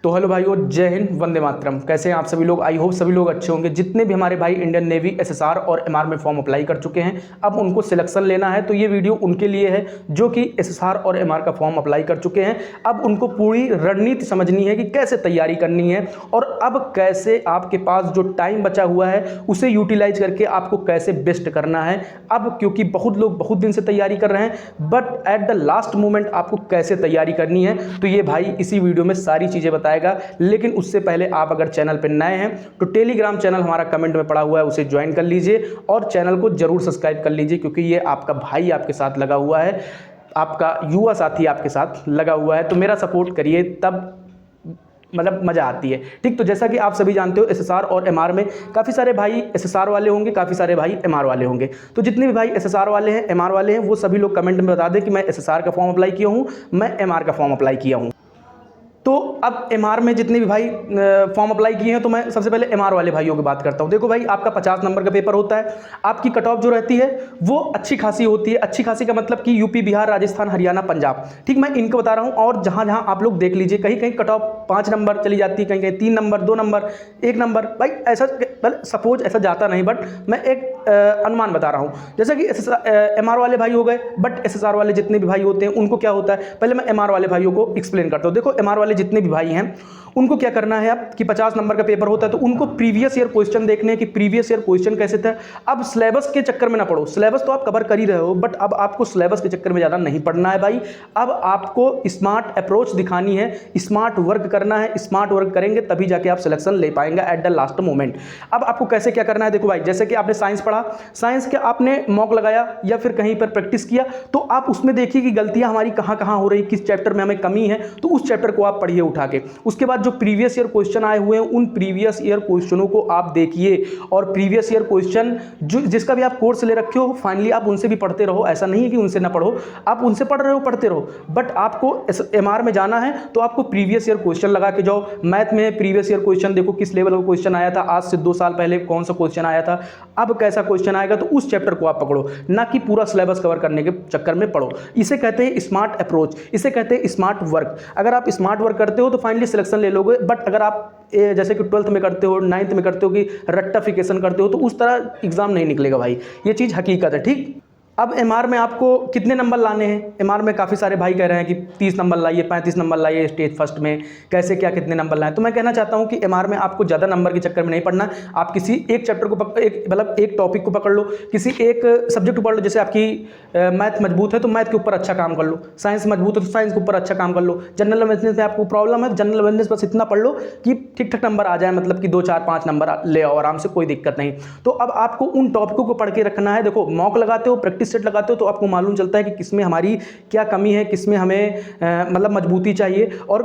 तो हेलो भाइयों, जय हिंद, वंदे मातरम। कैसे हैं आप सभी लोग? आई होप सभी लोग अच्छे होंगे। जितने भी हमारे भाई इंडियन नेवी, एसएसआर और एमआर में फॉर्म अप्लाई कर चुके हैं, अब उनको सिलेक्शन लेना है, तो ये वीडियो उनके लिए है जो कि एसएसआर और एमआर का फॉर्म अप्लाई कर चुके हैं। अब उनको पूरी रणनीति समझनी है कि कैसे तैयारी करनी है और अब कैसे आपके पास जो टाइम बचा हुआ है उसे यूटिलाइज करके आपको कैसे बेस्ट करना है। अब क्योंकि बहुत लोग बहुत दिन से तैयारी कर रहे हैं, but at the last moment आपको कैसे तैयारी करनी है, तो ये भाई इसी वीडियो में सारी चीज़ें बताएगा। लेकिन उससे पहले आप अगर चैनल पर नए हैं तो टेलीग्राम चैनल हमारा कमेंट में पड़ा हुआ है, उसे ज्वाइन कर लीजिए और चैनल को जरूर सब्सक्राइब कर लीजिए, क्योंकि ये आपका भाई आपके साथ लगा हुआ है, आपका युवा साथी आपके साथ लगा हुआ है। तो मेरा सपोर्ट करिए, तब मतलब मज़ा आती है। ठीक, तो जैसा कि आप सभी जानते हो, एसएसआर और एमआर में काफ़ी सारे भाई एसएसआर वाले होंगे, काफ़ी सारे भाई एमआर वाले होंगे। तो जितने भी भाई एसएसआर वाले हैं, एमआर वाले हैं, वो सभी लोग कमेंट में बता दें कि मैं एसएसआर का फॉर्म अप्लाई किया हूँ, मैं एमआर का फॉर्म अप्लाई किया हूँ। तो अब एमआर में जितने भी भाई फॉर्म अप्लाई किए हैं, तो मैं सबसे पहले एमआर वाले भाइयों की बात करता हूं। देखो भाई, आपका 50 नंबर का पेपर होता है, आपकी कट ऑफ जो रहती है वो अच्छी खासी होती है। अच्छी खासी का मतलब कि यूपी, बिहार, राजस्थान, हरियाणा, पंजाब। ठीक, मैं इनको बता रहा हूं। और जहां जहां आप लोग देख लीजिए, कहीं कहीं कट ऑफ 5 नंबर चली जाती है, कहीं कहीं 3 नंबर, 2 नंबर, 1 नंबर। भाई ऐसा सपोज ऐसा जाता नहीं, बट मैं एक अनुमान बता रहा हूँ। जैसे कि एमआर वाले भाई हो गए, बट एसएसआर वाले जितने भी भाई होते हैं उनको क्या होता है, पहले मैं एमआर वाले भाइयों को एक्सप्लेन करता हूँ। देखो, एमआर वाले जितने भी भाई हैं उनको क्या करना है अब कि 50 नंबर का पेपर होता है, तो उनको प्रीवियस ईयर क्वेश्चन देखने हैं कि प्रीवियस ईयर क्वेश्चन कैसे था। अब सिलेबस के चक्कर में ना पड़ो, सिलेबस तो आप कवर कर ही रहे हो, बट अब आपको सिलेबस के चक्कर में ज़्यादा नहीं पढ़ना है भाई। अब आपको स्मार्ट अप्रोच दिखानी है, स्मार्ट वर्क करना है। स्मार्ट वर्क करेंगे तभी जाके आप सिलेक्शन ले पाएंगे एट द लास्ट मोमेंट। अब आपको कैसे क्या करना है, देखो भाई, जैसे कि आपने साइंस पढ़ा, साइंस के आपने मॉक लगाया या फिर कहीं पर प्रैक्टिस किया, तो आप उसमें देखिए कि गलतियां हमारी कहाँ कहाँ हो रही, किस चैप्टर में हमें कमी है, तो उस चैप्टर को आप पढ़िए उठा के। उसके बाद जो प्रीवियस ईयर क्वेश्चन आए हुए हैं, उन प्रीवियस ईयर क्वेश्चनों को आप देखिए। और प्रीवियस ईयर क्वेश्चन जो जिसका भी आप कोर्स ले रखे हो, फाइनली आप उनसे भी पढ़ते रहो। ऐसा नहीं है कि उनसे ना पढ़ो, आप उनसे पढ़ रहे हो, पढ़ते रहो, बट आपको एमआर में जाना है तो आपको प्रीवियस ईयर क्वेश्चन लगा के जाओ। मैथ में प्रीवियस ईयर क्वेश्चन देखो किस लेवल का क्वेश्चन आया था, आज से 2 साल पहले कौन सा क्वेश्चन आया था, अब कैसा क्वेश्चन आएगा, तो उस चैप्टर को आप पकड़ो, ना कि पूरा सिलेबस कवर करने के चक्कर में पढ़ो। इसे कहते हैं स्मार्ट अप्रोच, इसे कहते हैं स्मार्ट वर्क। अगर आप स्मार्ट वर्क करते हो तो फाइनली सिलेक्शन ले लोगे, बट अगर आप जैसे कि 12th में करते हो, 9th में करते हो कि रट्टाफिकेशन करते हो, तो उस तरह एग्जाम नहीं निकलेगा भाई। ये चीज़ हकीकत है। ठीक, अब एमआर में आपको कितने नंबर लाने हैं? एमआर में काफ़ी सारे भाई कह रहे हैं कि 30 नंबर लाइए, 35 नंबर लाइए स्टेज फर्स्ट में, कैसे क्या कितने नंबर लाएं। तो मैं कहना चाहता हूं कि एमआर में आपको ज़्यादा नंबर के चक्कर में नहीं पढ़ना। आप किसी एक चैप्टर को एक टॉपिक को पकड़ लो, किसी एक सब्जेक्ट को पढ़ लो। जैसे आपकी मैथ मजबूत है तो मैथ के ऊपर अच्छा काम कर लो, साइंस मजबूत है तो साइंस के ऊपर अच्छा काम कर लो, जनरल अवेयरनेस में आपको प्रॉब्लम है, जनरल अवेयरनेस बस इतना पढ़ लो कि ठीक ठाक नंबर आ जाए, मतलब कि 2, 4, 5 नंबर ले आओ आराम से, कोई दिक्कत नहीं। तो अब आपको उन टॉपिकों को पढ़ के रखना है। देखो, मॉक लगाते हो, प्रैक्टिस सेट लगाते हो, तो आपको मालूम चलता है कि किसमें हमारी क्या कमी है, किसमें हमें मतलब मजबूती चाहिए। और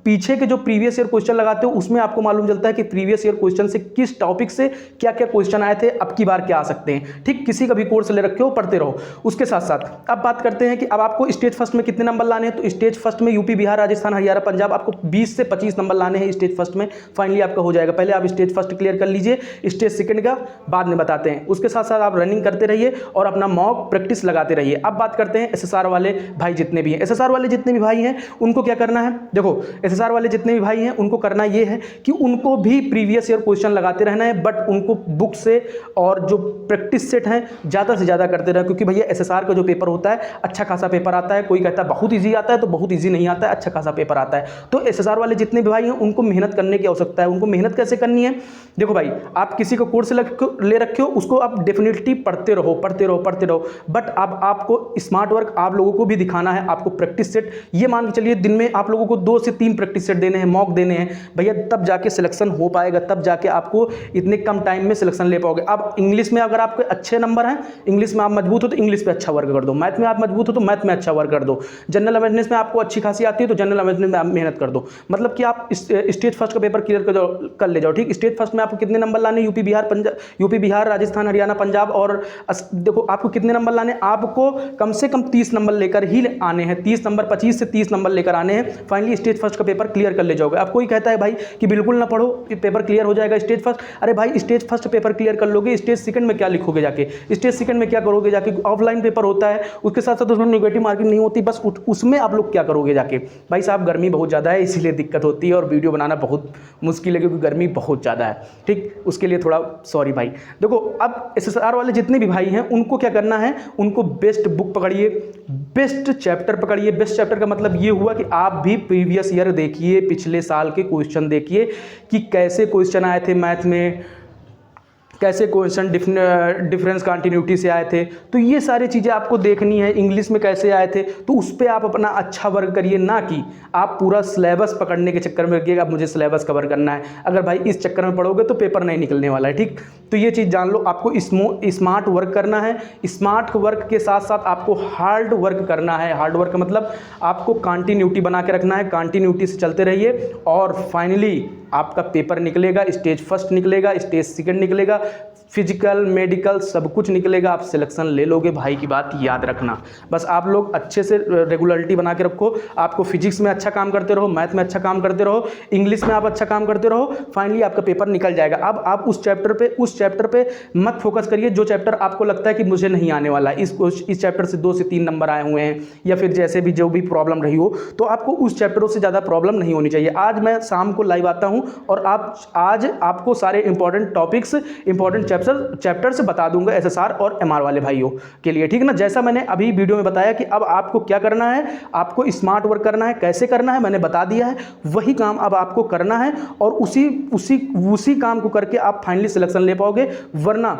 पीछे के जो प्रीवियस ईयर क्वेश्चन लगाते हो उसमें आपको मालूम चलता है कि प्रीवियस ईयर क्वेश्चन से किस टॉपिक से क्या क्या क्वेश्चन आए थे, अब की बार क्या आ सकते हैं। ठीक, किसी का भी कोर्स ले रखे हो, पढ़ते रहो। उसके साथ साथ अब बात करते हैं कि अब आपको स्टेज फर्स्ट में कितने नंबर लाने हैं। तो स्टेज फर्स्ट में यूपी, बिहार, राजस्थान, हरियाणा, पंजाब, आपको 20 से 25 नंबर लाने हैं स्टेज फर्स्ट में। फाइनली आपका हो जाएगा। पहले आप स्टेज फर्स्ट क्लियर कर लीजिए, स्टेज सेकंड का बाद में बताते हैं। उसके साथ साथ आप रनिंग करते रहिए और अपना मॉक प्रैक्टिस लगाते रहिए। अब बात करते हैं एसएसआर वाले भाई जितने भी हैं। एसएसआर वाले जितने भी भाई हैं उनको क्या करना है, देखो, एसएसआर वाले जितने भी भाई हैं उनको करना ये है कि उनको भी प्रीवियस ईयर क्वेश्चन लगाते रहना है, बट उनको बुक से और जो प्रैक्टिस सेट हैं ज़्यादा से ज़्यादा करते रहना, क्योंकि भैया एसएसआर का जो पेपर होता है अच्छा खासा पेपर आता है। कोई कहता है बहुत ईजी आता है, तो बहुत ईजी नहीं आता है, अच्छा खासा पेपर आता है। तो एसएसआर वाले जितने भी भाई हैं उनको मेहनत करने की आवश्यकता है। उनको मेहनत कैसे करनी है, देखो भाई, आप किसी को कोर्स ले रखे हो, उसको आप डेफिनेटली पढ़ते रहो, पढ़ते रहो, पढ़ते रहो, बट अब आपको स्मार्ट वर्क आप लोगों को भी दिखाना है। आपको प्रैक्टिस सेट, ये मान के चलिए दिन में आप लोगों को 2 से 3 प्रैक्टिस सेट देने हैं, मॉक देने हैं भैया, तब जाके सिलेक्शन हो पाएगा, तब जाके आपको इतने कम टाइम में सिलेक्शन ले पाओगे। अब इंग्लिश में अगर आपके अच्छे नंबर हैं, इंग्लिश में आप मजबूत हो तो इंग्लिश पे अच्छा वर्क कर दो, मैथ में आप मजबूत हो तो मैथ में अच्छा वर्क कर दो, जनरल अवेयरनेस में आपको अच्छी खासी आती है तो जनरल अवेयरनेस में आप मेहनत कर दो। मतलब कि आप स्टेज फर्स्ट का पेपर क्लियर कर ले जाओ। ठीक, स्टेज फर्स्ट में आपको कितने नंबर लाने, यूपी, बिहार, राजस्थान, हरियाणा, पंजाब, और देखो आपको कितने नंबर लाने, आपको कम से कम 30 नंबर लेकर ही आने हैं। 30 नंबर, 25 से 30 नंबर लेकर आने हैं। फाइनली स्टेज फर्स्ट फर्स्ट का पेपर क्लियर कर ले जाओगे। अब कोई कहता है भाई कि बिल्कुल ना पढ़ो, पेपर क्लियर हो जाएगा स्टेज फर्स्ट। अरे भाई स्टेज फर्स्ट पेपर क्लियर कर लोगे, स्टेज सेकंड में क्या लिखोगे जाके, स्टेज सेकंड में क्या करोगे जाके, ऑफलाइन पेपर होता है, उसके साथ साथ उसमें नेगेटिव मार्किंग नहीं होती, बस उसमें आप लोग क्या करोगे जाके। भाई साहब गर्मी बहुत ज़्यादा है इसीलिए दिक्कत होती है और वीडियो बनाना बहुत मुश्किल है क्योंकि गर्मी बहुत ज़्यादा है, ठीक, उसके लिए थोड़ा सॉरी भाई। देखो अब SSR वाले जितने भी भाई हैं उनको क्या करना है, उनको बेस्ट बुक पकड़िए, बेस्ट चैप्टर पकड़िए। बेस्ट चैप्टर का मतलब ये हुआ कि आप भी प्रीवियस ईयर देखिए, पिछले साल के क्वेश्चन देखिए कि कैसे क्वेश्चन आए थे मैथ में, कैसे क्वेश्चन डिफरेंस कंटिन्यूटी से आए थे, तो ये सारी चीज़ें आपको देखनी है। इंग्लिश में कैसे आए थे तो उस पर आप अपना अच्छा वर्क करिए, ना कि आप पूरा सिलेबस पकड़ने के चक्कर में रखिएगा अब मुझे सिलेबस कवर करना है। अगर भाई इस चक्कर में पढ़ोगे तो पेपर नहीं निकलने वाला है, ठीक। तो ये चीज़ जान लो, आपको स्मार्ट वर्क करना है। स्मार्ट वर्क के साथ साथ आपको हार्ड वर्क करना है। हार्ड वर्क मतलब आपको कंटिन्यूटी बना के रखना है, कंटिन्यूटी से चलते रहिए और फाइनली आपका पेपर निकलेगा, स्टेज फर्स्ट निकलेगा, स्टेज सेकंड निकलेगा, फिजिकल मेडिकल सब कुछ निकलेगा, आप सिलेक्शन ले लोगे भाई की बात याद रखना। बस आप लोग अच्छे से रेगुलरिटी बना के रखो, आपको फिजिक्स में अच्छा काम करते रहो, मैथ में अच्छा काम करते रहो, इंग्लिश में आप अच्छा काम करते रहो, फाइनली आपका पेपर निकल जाएगा। अब आप उस चैप्टर पे मत फोकस करिए जो चैप्टर आपको लगता है कि मुझे नहीं आने वाला है, इस चैप्टर से 2 से 3 नंबर आए हुए हैं या फिर जैसे भी जो भी प्रॉब्लम रही हो, तो आपको उस चैप्टरों से ज़्यादा प्रॉब्लम नहीं होनी चाहिए। आज मैं शाम को लाइव आता हूँ और आज आपको सारे इंपॉर्टेंट टॉपिक्स, इंपॉर्टेंट चैप्टर्स बता दूंगा SSR और MR वाले भाइयों के लिए, ठीक ना। जैसा मैंने अभी वीडियो में बताया कि अब आपको क्या करना है, आपको स्मार्ट वर्क करना है, कैसे करना है मैंने बता दिया है, वही काम अब आपको करना है और उसी काम को करके आप फाइनली सिलेक्शन ले पाओगे, वरना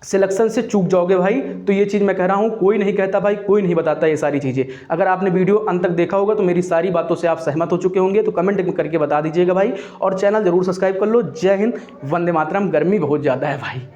सिलेक्शन से चूक जाओगे भाई। तो ये चीज़ मैं कह रहा हूँ, कोई नहीं कहता भाई, कोई नहीं बताता ये सारी चीज़ें। अगर आपने वीडियो अंत तक देखा होगा तो मेरी सारी बातों से आप सहमत हो चुके होंगे, तो कमेंट में करके बता दीजिएगा भाई और चैनल जरूर सब्सक्राइब कर लो। जय हिंद, वंदे मातरम। गर्मी बहुत ज़्यादा है भाई।